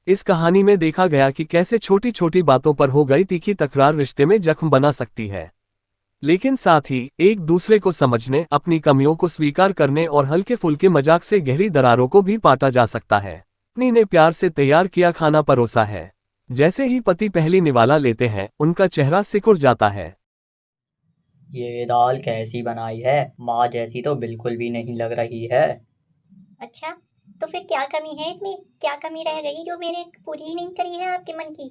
इस कहानी में देखा गया कि कैसे छोटी छोटी बातों पर हो गई तीखी तकरार रिश्ते में जख्म बना सकती है। लेकिन साथ ही एक दूसरे को समझने, अपनी कमियों को स्वीकार करने और हल्के फुल्के मजाक से गहरी दरारों को भी पाटा जा सकता है। पत्नी ने प्यार से तैयार किया खाना परोसा है। जैसे ही पति पहली निवाला लेते हैं, उनका चेहरा सिकुड़ जाता है। ये दाल कैसी बनाई है? माँ जैसी तो बिल्कुल भी नहीं लग रही है। अच्छा, तो फिर क्या कमी है इसमें? क्या कमी रह गई जो मैंने पूरी ही नहीं करी है आपके मन की?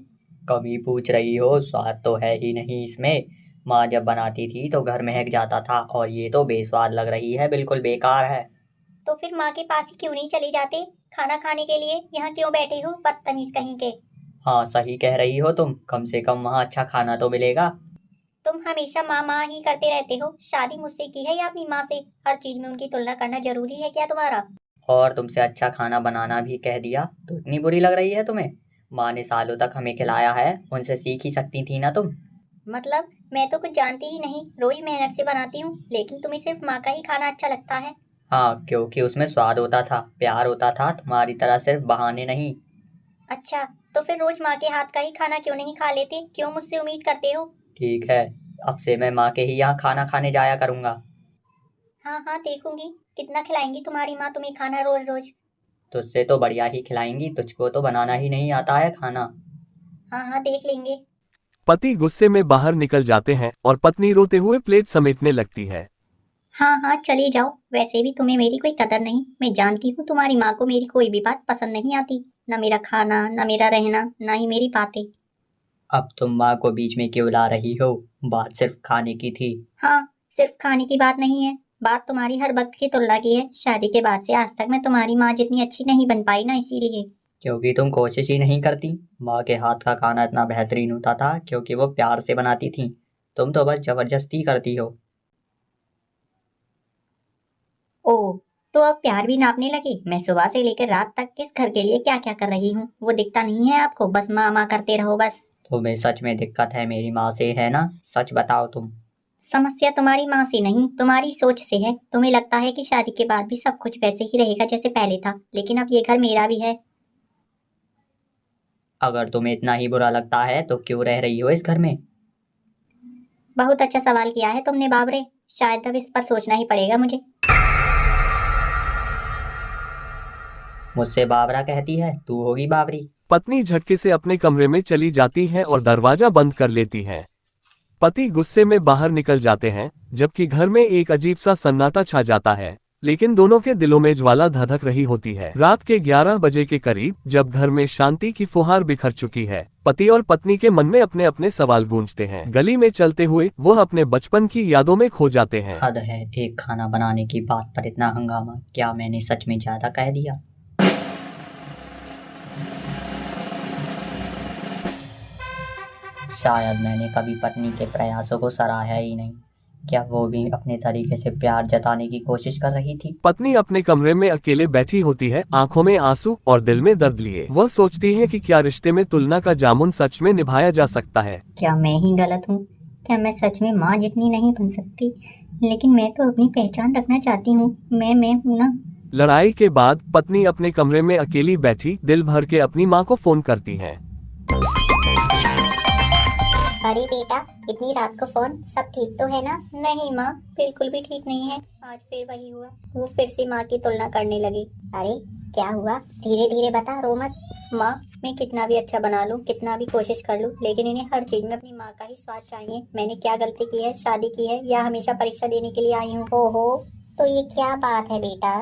कमी पूछ रही हो? स्वाद तो है ही नहीं इसमें। माँ जब बनाती थी तो घर महक जाता था, और ये तो बेस्वाद लग रही है, बिल्कुल बेकार है। तो फिर माँ के पास ही क्यों नहीं चले जाते खाना खाने के लिए? यहाँ क्यों बैठे हो बदतमीज कहीं के? हाँ, सही कह रही हो तुम, कम से कम वहाँ अच्छा खाना तो मिलेगा। तुम हमेशा माँ माँ ही करते रहते हो। शादी मुझसे की है या अपनी माँ से? हर चीज में उनकी तुलना करना जरूरी है क्या तुम्हारा? और तुमसे अच्छा खाना बनाना भी कह दिया तो इतनी बुरी लग रही है तुम्हें? माँ ने सालों तक हमें खिलाया है, उनसे सीख ही सकती थी ना तुम। मतलब मैं तो कुछ जानती ही नहीं, रोज मेहनत से बनाती हूँ, लेकिन तुम्हें सिर्फ माँ का ही खाना अच्छा लगता है। हाँ, क्योंकि उसमें स्वाद होता था, प्यार होता था, तुम्हारी तरह सिर्फ बहाने नहीं। अच्छा, तो फिर रोज माँ के हाथ का ही खाना क्यों नहीं खा लेते? क्यों मुझसे उम्मीद करते हो? ठीक है, अब से मैं माँ के ही यहाँ खाना खाने जाया करूँगा। हाँ हाँ, देखूंगी कितना खिलाएंगी तुम्हारी माँ तुम्हें खाना रोज रोज। तुझसे तो बढ़िया ही खिलाएंगी, तुझको तो बनाना ही नहीं आता है खाना। हाँ हाँ, देख लेंगे। पति गुस्से में बाहर निकल जाते हैं और पत्नी रोते हुए प्लेट समेटने लगती है। हाँ हाँ, चली जाओ। वैसे भी तुम्हें मेरी कोई कदर नहीं। मैं जानती हूँ तुम्हारी माँ को मेरी कोई भी बात पसंद नहीं आती। न मेरा खाना, न मेरा रहना, न ही मेरी बातें। अब तुम माँ को बीच में क्यों ला रही हो? बात सिर्फ खाने की थी। हाँ, सिर्फ खाने की बात नहीं है। बात तुम्हारी हर वक्त की तुलना की है। शादी के बाद से आज तक मैं तुम्हारी माँ जितनी अच्छी नहीं बन पाई ना, इसीलिए। क्योंकि तुम कोशिश ही नहीं करती। माँ के हाथ का खाना इतना बेहतरीन होता था क्योंकि वो प्यार से बनाती थी। तुम तो बस जबरदस्ती करती हो। ओह, तो अब प्यार भी नापने लगे? मैं सुबह से लेकर रात तक इस घर के लिए क्या क्या कर रही हूँ, वो दिखता नहीं है आपको? बस माँ माँ करते रहो बस। तुम्हें सच में दिक्कत है मेरी माँ से, है ना? सच बताओ तुम। समस्या तुम्हारी माँ से नहीं, तुम्हारी सोच से है। तुम्हें लगता है कि शादी के बाद भी सब कुछ वैसे ही रहेगा जैसे पहले था, लेकिन अब ये घर मेरा भी है। अगर तुम्हें इतना ही बुरा लगता है तो क्यों रह रही हो इस घर में? बहुत अच्छा सवाल किया है तुमने बाबरे। शायद अब इस पर सोचना ही पड़ेगा मुझे। मुझसे बाबरा कहती है? तू होगी बाबरी। पत्नी झटके से अपने कमरे में चली जाती है और दरवाजा बंद कर लेती है। पति गुस्से में बाहर निकल जाते हैं, जबकि घर में एक अजीब सा सन्नाटा छा जाता है। लेकिन दोनों के दिलों में ज्वाला धधक रही होती है। रात के 11 बजे के करीब जब घर में शांति की फुहार बिखर चुकी है, पति और पत्नी के मन में अपने अपने सवाल गूंजते हैं। गली में चलते हुए वो अपने बचपन की यादों में खो जाते हैं। हद है, एक खाना बनाने की बात पर इतना हंगामा! क्या मैंने सच में ज्यादा कह दिया? शायद मैंने कभी पत्नी के प्रयासों को सराहा ही नहीं। क्या वो भी अपने तरीके से प्यार जताने की कोशिश कर रही थी? पत्नी अपने कमरे में अकेले बैठी होती है, आंखों में आंसू और दिल में दर्द लिए। वह सोचती है कि क्या रिश्ते में तुलना का जामुन सच में निभाया जा सकता है। क्या मैं ही गलत हूँ? क्या मैं सच में माँ जितनी नहीं बन सकती? लेकिन मैं तो अपनी पहचान रखना चाहती हूँ। मैं हूँ ना। लड़ाई के बाद पत्नी अपने कमरे में अकेली बैठी दिल भर के अपनी माँ को फोन करती है। अरे बेटा, इतनी रात को फोन, सब ठीक तो है ना? नहीं माँ, बिल्कुल भी ठीक नहीं है। आज फिर वही हुआ, वो फिर से माँ की तुलना करने लगी। अरे क्या हुआ? धीरे धीरे बता, रो मत। माँ, मैं कितना भी अच्छा बना लूँ, कितना भी कोशिश कर लूँ, लेकिन इन्हें हर चीज में अपनी माँ का ही स्वाद चाहिए। मैंने क्या गलती की है? शादी की है या हमेशा परीक्षा देने के लिए आई हूँ? ओहो, तो ये क्या बात है बेटा?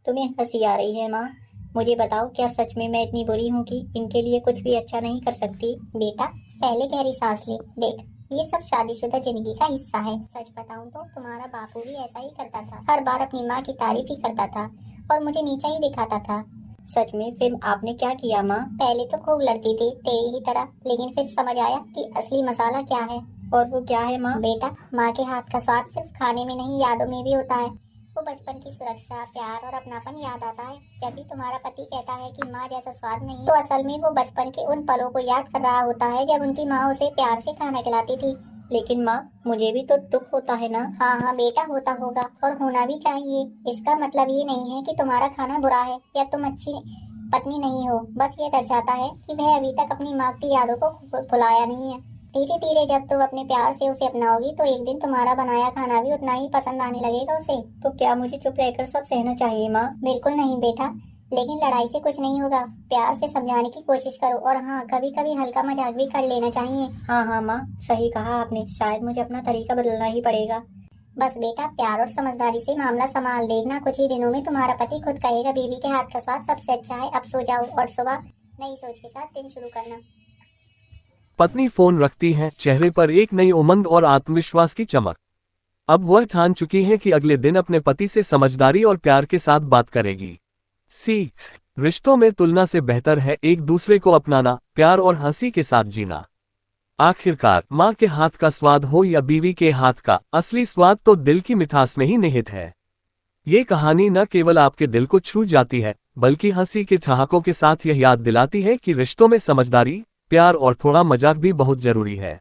तुम्हें हंसी आ रही है माँ? मुझे बताओ, क्या सच में मैं इतनी बुरी हूँ कि इनके लिए कुछ भी अच्छा नहीं कर सकती? बेटा, पहले गहरी सांस ले। देख, ये सब शादीशुदा जिंदगी का हिस्सा है। सच बताऊं तो तुम्हारा बापू भी ऐसा ही करता था, हर बार अपनी माँ की तारीफ ही करता था और मुझे नीचा ही दिखाता था। सच में? फिर आपने क्या किया माँ? पहले तो खूब लड़ती थी तेरी ही तरह, लेकिन फिर समझ आया कि असली मसाला क्या है। और वो क्या है माँ? बेटा, माँ के हाथ का स्वाद सिर्फ खाने में नहीं, यादों में भी होता है। वो बचपन की सुरक्षा, प्यार और अपनापन याद आता है। जब भी तुम्हारा पति कहता है कि माँ जैसा स्वाद नहीं, तो असल में वो बचपन के उन पलों को याद कर रहा होता है जब उनकी माँ उसे प्यार से खाना खिलाती थी। लेकिन माँ, मुझे भी तो दुख होता है ना? हाँ हाँ बेटा, होता होगा और होना भी चाहिए। इसका मतलब ये नहीं है कि तुम्हारा खाना बुरा है या तुम अच्छी पत्नी नहीं हो, बस ये दर्शाता है कि वह अभी तक अपनी माँ की यादों को भुलाया नहीं है। धीरे धीरे जब तुम अपने प्यार से उसे अपनाओगी तो एक दिन तुम्हारा बनाया खाना भी उतना ही पसंद आने लगेगा उसे। तो क्या मुझे चुप रहकर सब सहना चाहिए माँ? बिल्कुल नहीं बेटा, लेकिन लड़ाई से कुछ नहीं होगा। प्यार से समझाने की कोशिश करो, और हाँ, कभी कभी हल्का मजाक भी कर लेना चाहिए। हाँ हाँ माँ, सही कहा आपने, शायद मुझे अपना तरीका बदलना ही पड़ेगा। बस बेटा, प्यार और समझदारी से मामला संभाल देखना, कुछ ही दिनों में तुम्हारा पति खुद कहेगा बीवी के हाथ का स्वाद सबसे अच्छा है। अब सो जाओ और सुबह नई सोच के साथ दिन शुरू करना। पत्नी फोन रखती है, चेहरे पर एक नई उमंग और आत्मविश्वास की चमक। अब वह ठान चुकी है कि अगले दिन अपने पति से समझदारी और प्यार के साथ बात करेगी। सीख, रिश्तों में तुलना से बेहतर है एक दूसरे को अपनाना, प्यार और हंसी के साथ जीना। आखिरकार माँ के हाथ का स्वाद हो या बीवी के हाथ का, असली स्वाद तो दिल की मिठास में ही निहित है। ये कहानी न केवल आपके दिल को छू जाती है, बल्कि हंसी के ठहाकों के साथ यह याद दिलाती है कि रिश्तों में समझदारी, प्यार और थोड़ा मजाक भी बहुत जरूरी है।